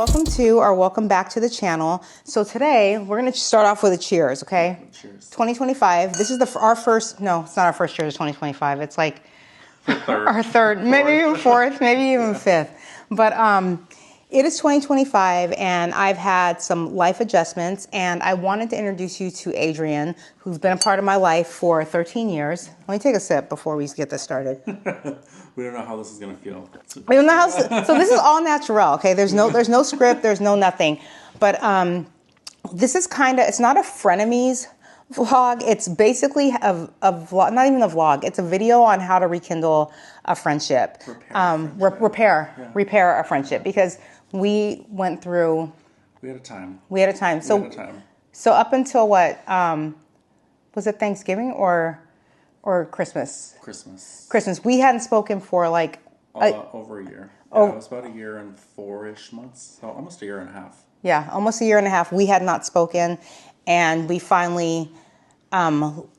welcome to or welcome back to the channel. So today we're going to start off with a cheers, okay? Cheers. 2025. This is our first, no, it's not our first cheers of 2025. It's like our third, maybe even fourth, maybe even fifth. But it is 2025 and I've had some life adjustments and I wanted to introduce you to Adrian, who's been a part of my life for 13 years. Let me take a sip before we get this started. We don't know how this is going to feel. We don't know how, so this is all natural, okay? There's no script, there's no nothing. But this is kind of, it's not a frenemies vlog. It's basically a vlog, not even a vlog. It's a video on how to rekindle a friendship. Repair a friendship because we went through. We had a time. So up until what? Was it Thanksgiving or Christmas? Christmas. We hadn't spoken for like over a year. Yeah, it was about a year and 4-ish months. So almost a year and a half. Yeah, almost a year and a half. We had not spoken, and we finally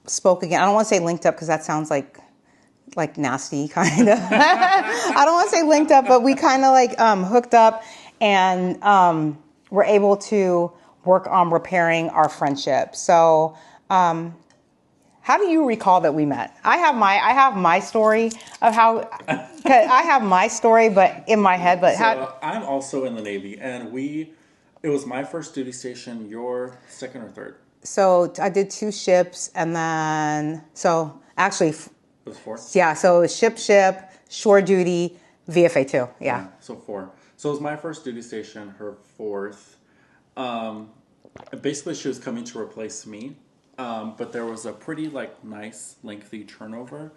spoke again. I don't want to say linked up because that sounds like nasty, kind of. I don't want to say linked up, but we kind of like hooked up and were able to work on repairing our friendship. So how do you recall that we met? I have my story of how, I have my story, but in my head, but how. I'm also in the Navy and it was my first duty station, your second or third? So I did 2 ships and then, so actually. It was 4? Yeah, so it was ship, shore duty, VFA 2, yeah. So 4. So it was my first duty station, her 4th. Basically, she was coming to replace me, but there was a pretty nice, lengthy turnover,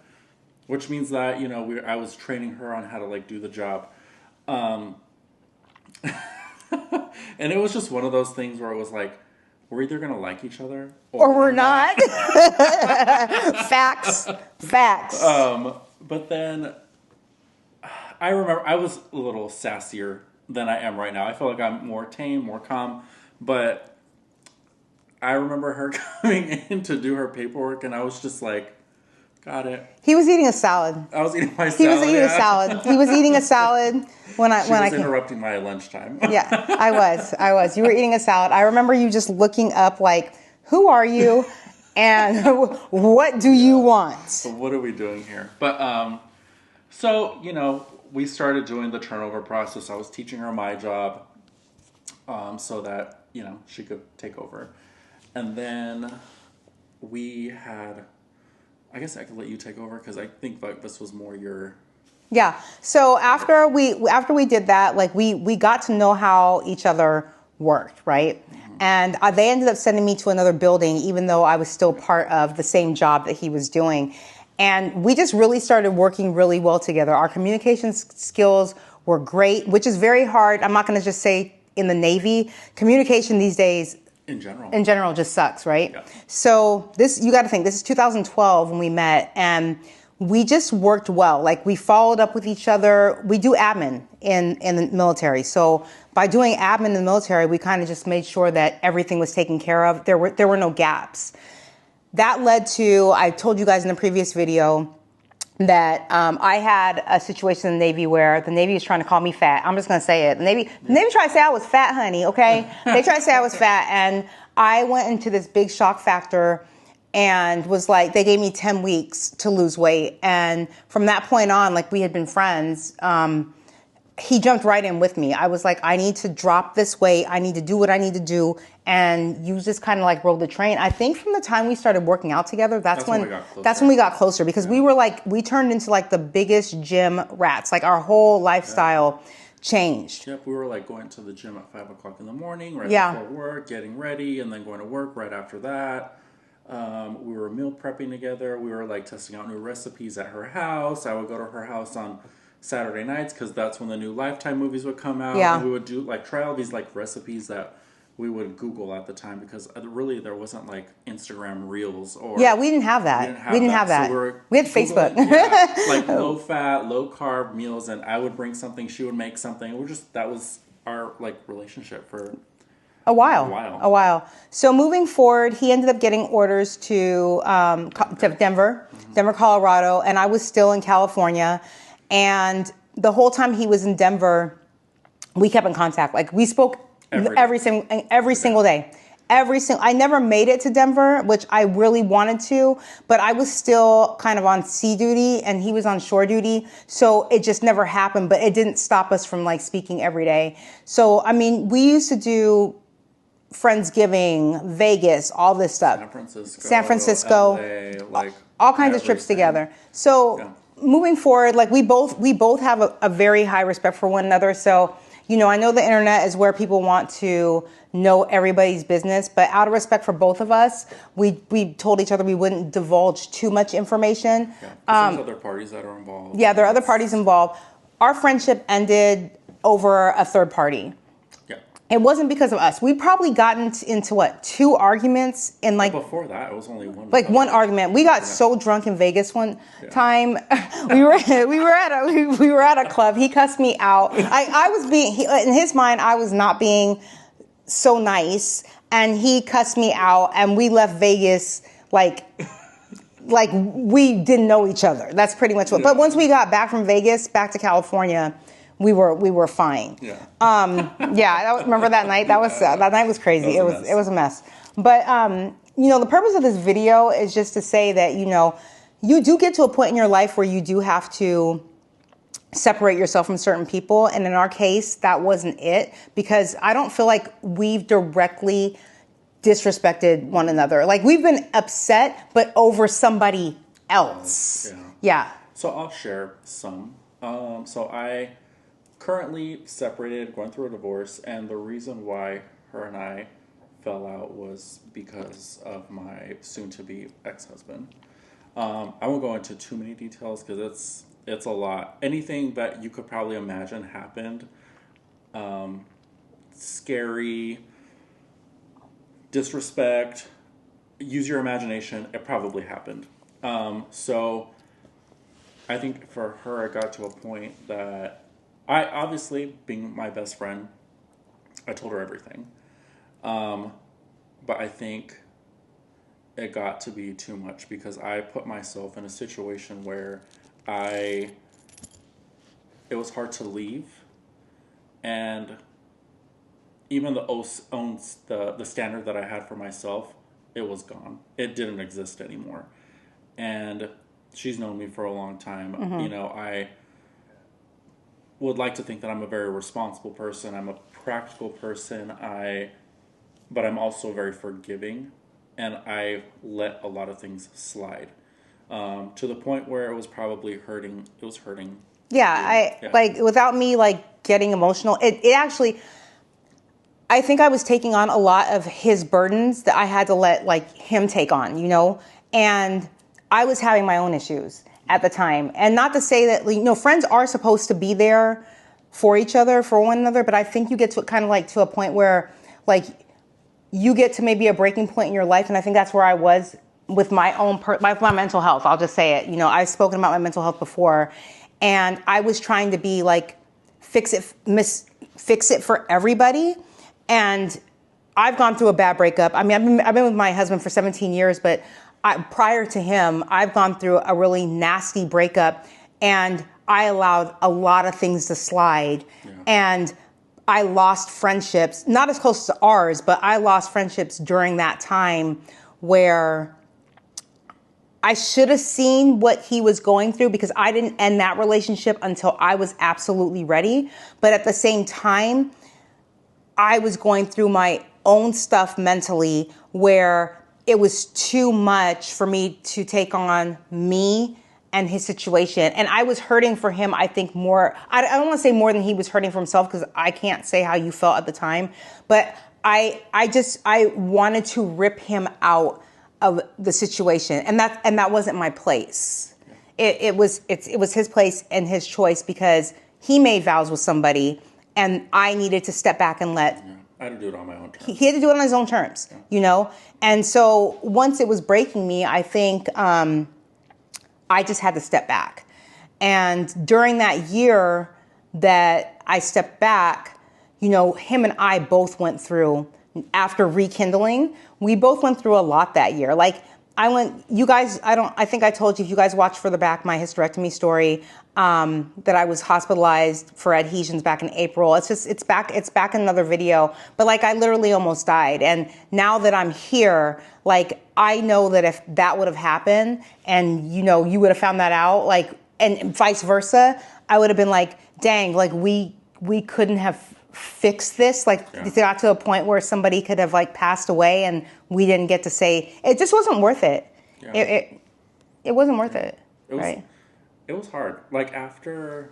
which means that I was training her on how to do the job, and it was just one of those things where it was like, we're either gonna like each other or we're not. Facts. But then I remember I was a little sassier than I am right now. I feel like I'm more tame, more calm. But I remember her coming in to do her paperwork, and I was just like, got it. He was eating a salad. I was eating my salad. He was eating a salad. He was eating a salad when I was interrupting my lunchtime. Yeah, I was. You were eating a salad. I remember you just looking up like, who are you? And what do you want? So what are we doing here? But, so, we started doing the turnover process. I was teaching her my job so that, she could take over. And then we had, I guess I could let you take over because I think this was more your... Yeah. So after we did that, we got to know how each other worked, right? Mm-hmm. And they ended up sending me to another building, even though I was still part of the same job that he was doing. And we just really started working really well together. Our communication skills were great, which is very hard. I'm not going to just say in the Navy. Communication these days, in general, just sucks, right? Yeah. So you got to think, this is 2012 when we met, and we just worked well. We followed up with each other. We do admin in the military. So by doing admin in the military, we kind of just made sure that everything was taken care of. There were no gaps. That led to, I told you guys in the previous video that I had a situation in the Navy where the Navy was trying to call me fat. I'm just going to say it. The Navy tried to say I was fat, honey, okay? They tried to say I was fat, and I went into this big shock factor and was like, they gave me 10 weeks to lose weight. And from that point on, we had been friends, he jumped right in with me. I was like, I need to drop this weight. I need to do what I need to do. And you just kind of rode the train. I think from the time we started working out together, that's when we got closer because we were we turned into the biggest gym rats. Our whole lifestyle changed. Yep, we were going to the gym at 5 o'clock in the morning, right before work, getting ready, and then going to work right after that. We were meal prepping together. We were testing out new recipes at her house. I would go to her house on Saturday nights because that's when the new Lifetime movies would come out. Yeah. And we would do try all these recipes that we would Google at the time because really there wasn't Instagram Reels or we didn't have that. We didn't have that. So we had Facebook. Low fat, low carb meals, and I would bring something, she would make something. that was our relationship for a while. So moving forward, he ended up getting orders to Denver, Colorado, and I was still in California. And the whole time he was in Denver, we kept in contact. Like we spoke every single day. I never made it to Denver, which I really wanted to, but I was still kind of on sea duty and he was on shore duty. So it just never happened, but it didn't stop us from like speaking every day. So, I mean, we used to do Friendsgiving, Vegas, all this stuff. San Francisco, LA, like all kinds of trips together. So moving forward, like we both have a very high respect for one another. So, you know, I know the internet is where people want to know everybody's business, but out of respect for both of us, we told each other we wouldn't divulge too much information. Yeah, there's other parties that are involved. Yeah, there are other parties involved. Our friendship ended over a third party. Yeah. It wasn't because of us. We probably gotten into what, 2 arguments in like. But before that, it was only one. Like one argument. We got so drunk in Vegas one time. we were at a club. He cussed me out. I was being in his mind. I was not being so nice, and he cussed me out. And we left Vegas like we didn't know each other. That's pretty much what. But once we got back from Vegas, back to California, we were fine. Yeah. Remember that night? That night was crazy. It was a mess. But you know, the purpose of this video is just to say that, you know, you do get to a point in your life where you do have to separate yourself from certain people. And in our case, that wasn't it, because I don't feel like we've directly disrespected one another. Like we've been upset, but over somebody else. Yeah. So I'll share some. So I currently separated, going through a divorce, and the reason why her and I fell out was because of my soon-to-be ex-husband. I won't go into too many details because it's a lot. Anything that you could probably imagine happened. Scary, disrespect, use your imagination, it probably happened. So I think for her, it got to a point that I, obviously, being my best friend, I told her everything. But I think it got to be too much because I put myself in a situation where it was hard to leave, and even the standard that I had for myself, it was gone. It didn't exist anymore. And she's known me for a long time. Mm-hmm. You know, I would like to think that I'm a very responsible person. I'm a practical person. But I'm also very forgiving, and I let a lot of things slide to the point where it was probably hurting. It was hurting. Yeah, like without me like getting emotional, it actually. I think I was taking on a lot of his burdens that I had to let like him take on, you know, and I was having my own issues at the time. And not to say that, you know, friends are supposed to be there for each other, for one another, but I think you get to kind of like to a point where like you get to maybe a breaking point in your life. And I think that's where I was with my own, my mental health. I'll just say it. You know, I've spoken about my mental health before, and I was trying to be like, fix it for everybody. And I've gone through a bad breakup. I mean, I've been with my husband for 17 years, but prior to him, I've gone through a really nasty breakup, and I allowed a lot of things to slide. Yeah. And I lost friendships, not as close to ours, but I lost friendships during that time where I should have seen what he was going through, because I didn't end that relationship until I was absolutely ready. But at the same time, I was going through my own stuff mentally where it was too much for me to take on me and his situation. And I was hurting for him, I think, more. I don't want to say more than he was hurting for himself, because I can't say how you felt at the time. But I wanted to rip him out of the situation. And that wasn't my place. It was his place and his choice, because he made vows with somebody, and I needed to step back and let... Yeah, I had to do it on my own terms. He had to do it on his own terms, you know? And so once it was breaking me, I think I just had to step back. And during that year that I stepped back, you know, him and I both went through, after rekindling, we both went through a lot that year. Like, you guys, I think I told you, if you guys watched further back my hysterectomy story, that I was hospitalized for adhesions back in April. It's back in another video, but like I literally almost died. And now that I'm here, like I know that if that would have happened and you would have found that out, like, and vice versa, I would have been like, dang, like we couldn't have fixed this. Like it got to a point where somebody could have like passed away and we didn't get to say, it just wasn't worth it. Yeah. It wasn't worth it. Right. It was hard. Like after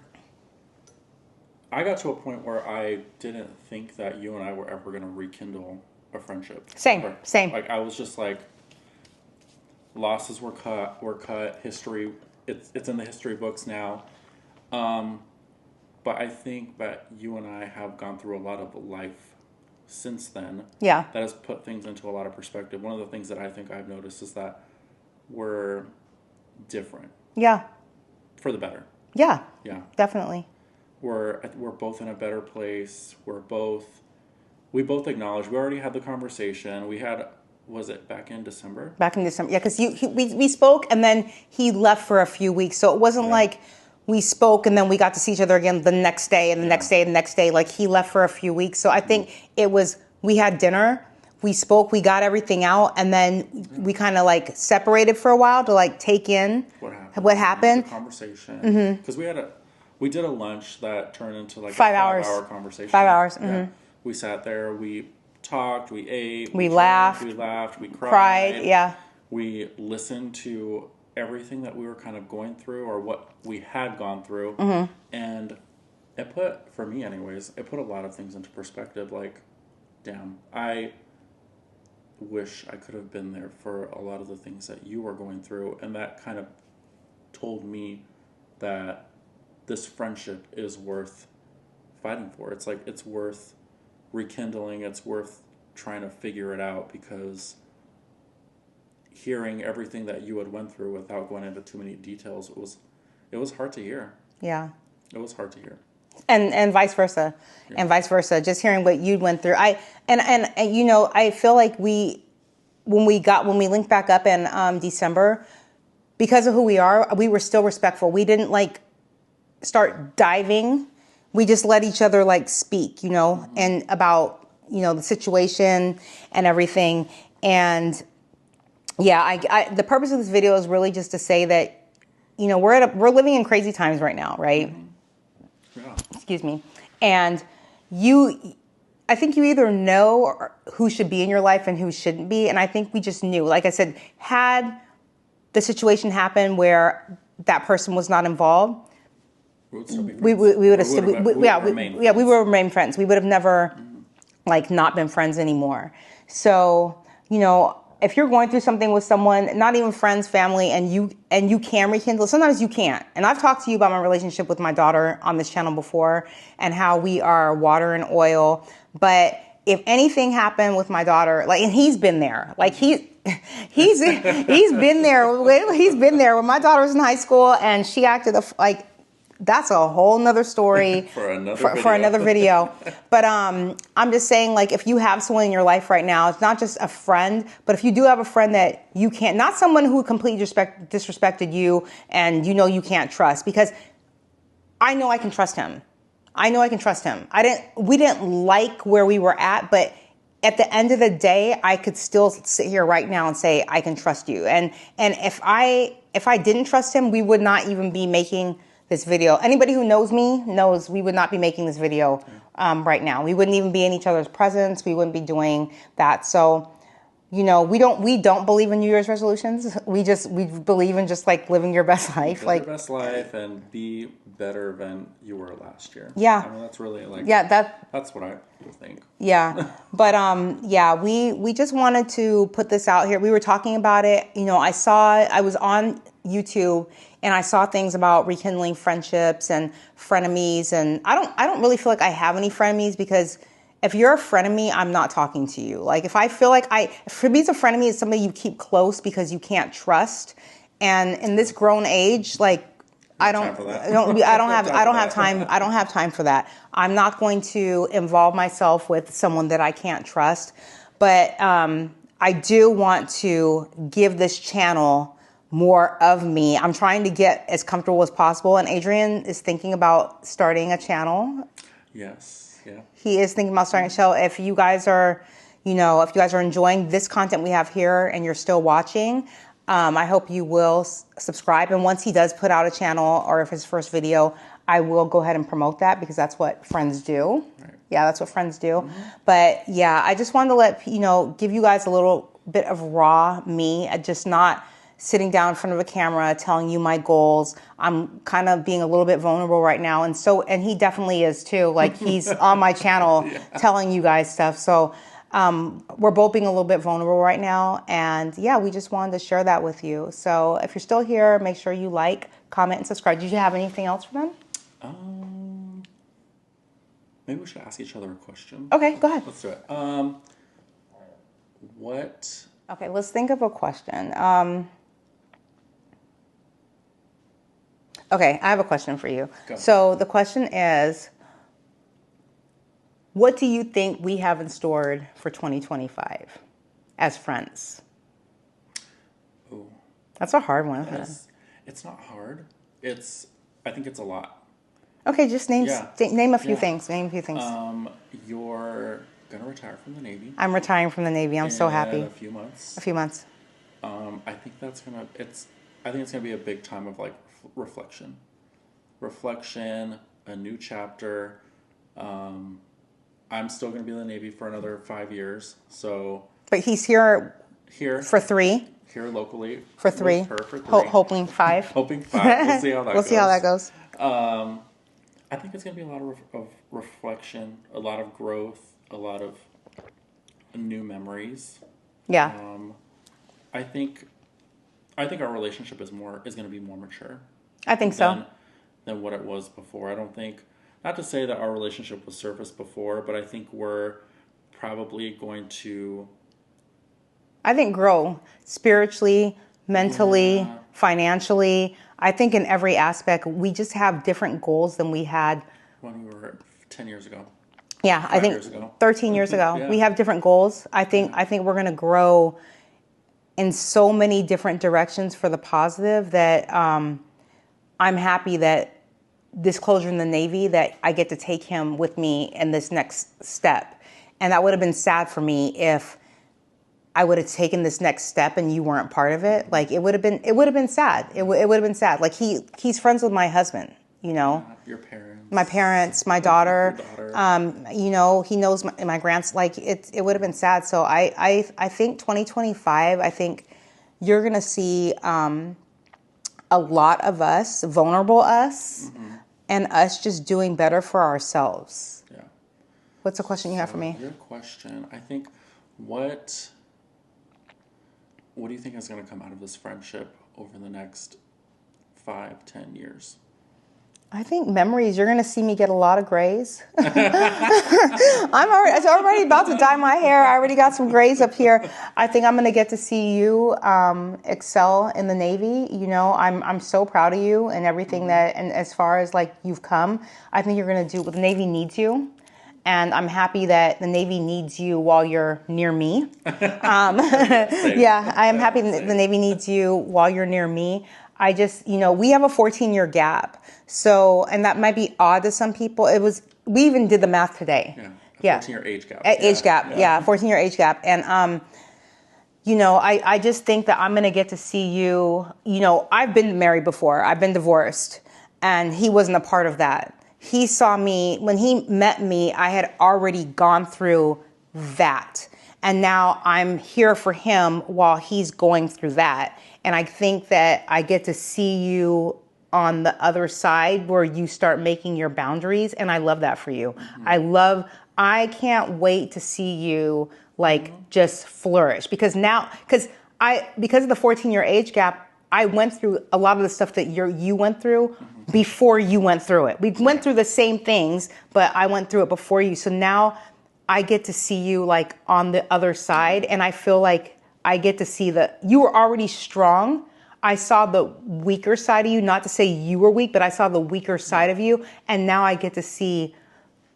I got to a point where I didn't think that you and I were ever going to rekindle a friendship. Same. Like I was just like, losses were cut, history, it's in the history books now. But I think that you and I have gone through a lot of life since then. Yeah. That has put things into a lot of perspective. One of the things that I think I've noticed is that we're different. Yeah. For the better. Yeah. Yeah. Definitely. We're both in a better place. We both acknowledge, we already had the conversation. We had, was it back in December? Back in December. Yeah, because we spoke and then he left for a few weeks. So it wasn't like we spoke and then we got to see each other again the next day and the next day and the next day. Like he left for a few weeks. So I think it was, we had dinner, we spoke, we got everything out, and then we kind of like separated for a while to like take in what happened. The conversation. Because we did a lunch that turned into like 5 hours. 5 hour conversation. 5 hours. Yeah. We sat there, we talked, we ate, we laughed, we cried. Yeah. We listened to everything that we were kind of going through or what we had gone through. And it put, for me anyways, it put a lot of things into perspective. Like, damn, I wish I could have been there for a lot of the things that you were going through. And that kind of told me that this friendship is worth fighting for. It's like, it's worth rekindling. It's worth trying to figure it out, because hearing everything that you had went through without going into too many details, it was hard to hear. Yeah. It was hard to hear. And vice versa. Yeah. And vice versa. Just hearing what you went through. I feel like when we linked back up in December, because of who we are, we were still respectful. We didn't like start diving. We just let each other like speak, and about, the situation and everything. And yeah, the purpose of this video is really just to say that, we're living in crazy times right now, right? Yeah. Excuse me. And I think you either know who should be in your life and who shouldn't be. And I think we just knew, like I said, had the situation happened where that person was not involved, we would still be friends. We would have still, we would remain friends. We would have never not been friends anymore. So, if you're going through something with someone, not even friends, family, and you can rekindle, sometimes you can't. And I've talked to you about my relationship with my daughter on this channel before and how we are water and oil. But if anything happened with my daughter, and he's been there, he's been there. He's been there when my daughter was in high school and she acted that's a whole nother story for another video. But I'm just saying, if you have someone in your life right now, it's not just a friend, but if you do have a friend that you can't, not someone who completely disrespected you and you can't trust, because I know I can trust him. We didn't like where we were at, but at the end of the day, I could still sit here right now and say, I can trust you. And if I didn't trust him, we would not even be making this video. Anybody who knows me knows we would not be making this video right now. We wouldn't even be in each other's presence. We wouldn't be doing that. So, we don't believe in New Year's resolutions. We believe in just living your best life. Live your best life and be better than you were last year. Yeah. I mean, that's really that's what I think. Yeah. But we just wanted to put this out here. We were talking about it. I was on YouTube and I saw things about rekindling friendships and frenemies, and I don't really feel like I have any frenemies, because if you're a frenemy, I'm not talking to you. If I feel like for me, a frenemy is somebody you keep close because you can't trust. And in this grown age, I don't have time for that. I'm not going to involve myself with someone that I can't trust. But I do want to give this channel more of me. I'm trying to get as comfortable as possible, and Adrian is thinking about starting a channel. Yes. Yeah. He is thinking about starting a show. If you guys are, if you guys are enjoying this content we have here and you're still watching, I hope you will subscribe. And once he does put out a channel, or if his first video, I will go ahead and promote that, because that's what friends do. Right. Yeah, that's what friends do. But yeah, I just wanted to give you guys a little bit of raw me, just not sitting down in front of a camera telling you my goals. I'm kind of being a little bit vulnerable right now, and he definitely is too. Like, he's on my channel telling you guys stuff. So we're both being a little bit vulnerable right now, and yeah, we just wanted to share that with you. So if you're still here, make sure you like, comment, and subscribe. Did you have anything else for them? Maybe we should ask each other a question. Okay, go ahead. Let's do it. What? Okay, let's think of a question. Okay, I have a question for you. Go. So the question is, what do you think we have in store for 2025 as friends? Ooh. That's a hard one, isn't it? It's not hard. I think it's a lot. Okay, just name a few Yeah. things. Name a few things. You're gonna retire from the Navy. I'm retiring from the Navy. I'm so happy. In a few months. A few months. I think it's gonna be a big time of like reflection, a new chapter. I'm still gonna be in the Navy for another 5 years. So. But he's here for 3. Here locally. For 3. With her for 3. Hoping 5. Hoping 5. We'll see how that goes. We'll see how that goes. I think it's going to be a lot of reflection, a lot of growth, a lot of new memories. Yeah. I think our relationship is going to be more mature. I think so. Than what it was before. I don't think, not to say that our relationship was surface before, but I think we're probably going to... I think grow spiritually, mentally, financially. I think in every aspect, we just have different goals than we had when we were 10 years ago. Yeah, I think 13 years ago. Yeah. We have different goals. I think we're going to grow in so many different directions for the positive that I'm happy that this closure in the Navy, that I get to take him with me in this next step. And that would have been sad for me if I would have taken this next step and you weren't part of it. Like, it would have been sad. It would have been sad. Like, he's friends with my husband, you know. Your parents. My parents, my daughter. Your daughter. You know, he knows my grands. Like, it would have been sad. So I think 2025, I think you're going to see a lot of us, vulnerable us, and us just doing better for ourselves. Yeah. What's the question you have for me? Your question, I think, what do you think is going to come out of this friendship over the next 5-10 years? I think memories. You're going to see me get a lot of grays. It's already about to dye my hair. I already got some grays up here. I think I'm going to get to see you excel in the Navy. You know, I'm so proud of you and everything and as far as like you've come. I think you're going to do what the Navy needs you. And I'm happy that the Navy needs you while you're near me. Yeah, I am happy that the Navy needs you while you're near me. I just, we have a 14-year gap. So, and that might be odd to some people. We even did the math today. Yeah. 14-year age gap. Age gap, yeah. 14-year age gap. And, I just think that I'm going to get to see you. I've been married before. I've been divorced. And he wasn't a part of that. He saw me, when he met me, I had already gone through that. And now I'm here for him while he's going through that. And I think that I get to see you on the other side where you start making your boundaries. And I love that for you. I can't wait to see you just flourish. Because of the 14-year age gap, I went through a lot of the stuff that you went through before you went through it. We went through the same things, but I went through it before you. So now I get to see you on the other side, and I feel like I get to see that you were already strong. I saw the weaker side of you, not to say you were weak, but I saw the weaker side of you, and now I get to see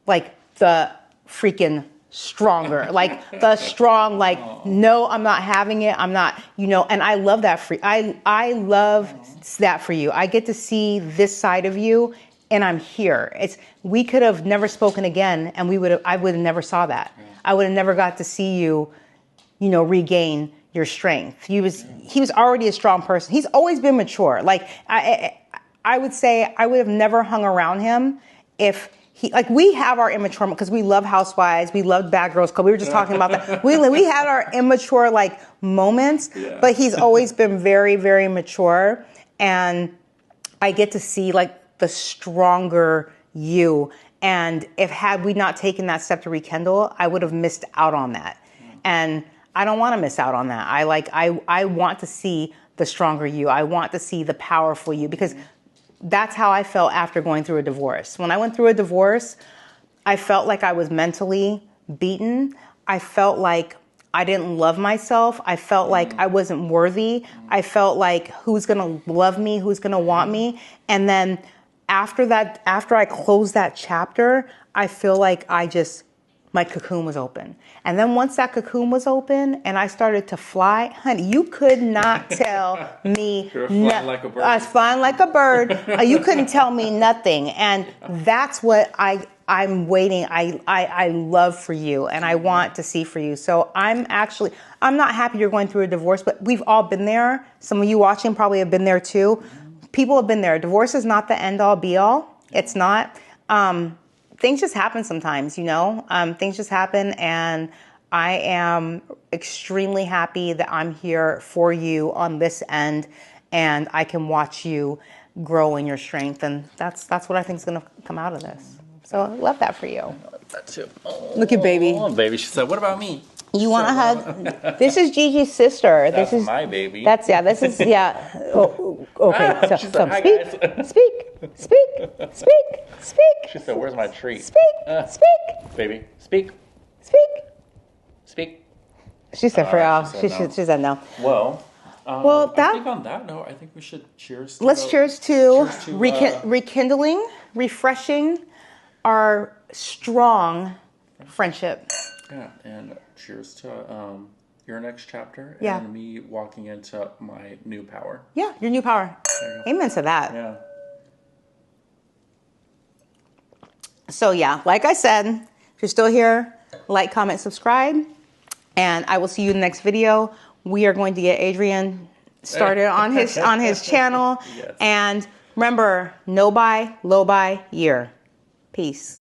the freaking stronger, like the strong, like, no, I'm not having it. I'm not, and I love that for you. I love that for you. I get to see this side of you, and I'm here. We could have never spoken again, and I would have never saw that. I would have never got to see you, regain your strength. He was already a strong person. He's always been mature. Like I would say I would have never hung around him if we have our immature, because we love Housewives, we love Bad Girls Club. We were just talking about that. We had our immature moments, but he's always been very, very mature, and I get to see the stronger you. And had we not taken that step to rekindle, I would have missed out on that. And I don't want to miss out on that. I want to see the stronger you. I want to see the powerful you, because that's how I felt after going through a divorce. When I went through a divorce, I felt like I was mentally beaten. I felt like I didn't love myself. I felt like I wasn't worthy. I felt like, who's going to love me? Who's going to want me? And then after I closed that chapter, I feel like my cocoon was open. And then once that cocoon was open and I started to fly, honey, you could not tell me. You're flying like a bird. I was flying like a bird. You couldn't tell me nothing. And that's what I'm waiting. I love for you, and I want to see for you. So I'm not happy you're going through a divorce, but we've all been there. Some of you watching probably have been there too. People have been there. Divorce is not the end all be all. It's not. Things just happen sometimes, things just happen, and I am extremely happy that I'm here for you on this end, and I can watch you grow in your strength, and that's what I think is going to come out of this. So I love that for you. I like that too. Oh, look at baby. Oh, baby. She said, what about me? You want to hug? This is Gigi's sister. That's this is my baby. This is, yeah. Oh, okay, so She said, hi, speak, guys. speak. She said, where's my treat? Speak. Baby, speak. She said, she said no. Well, I think on that note, I think we should cheers. Cheers to rekindling, refreshing our strong friendship. Yeah, and cheers to your next chapter and me walking into my new power. Yeah, your new power. Amen to that. Yeah. So yeah, like I said, if you're still here, like, comment, subscribe, and I will see you in the next video. We are going to get Adrian started on his channel. Yes. And remember, no buy, low buy year. Peace.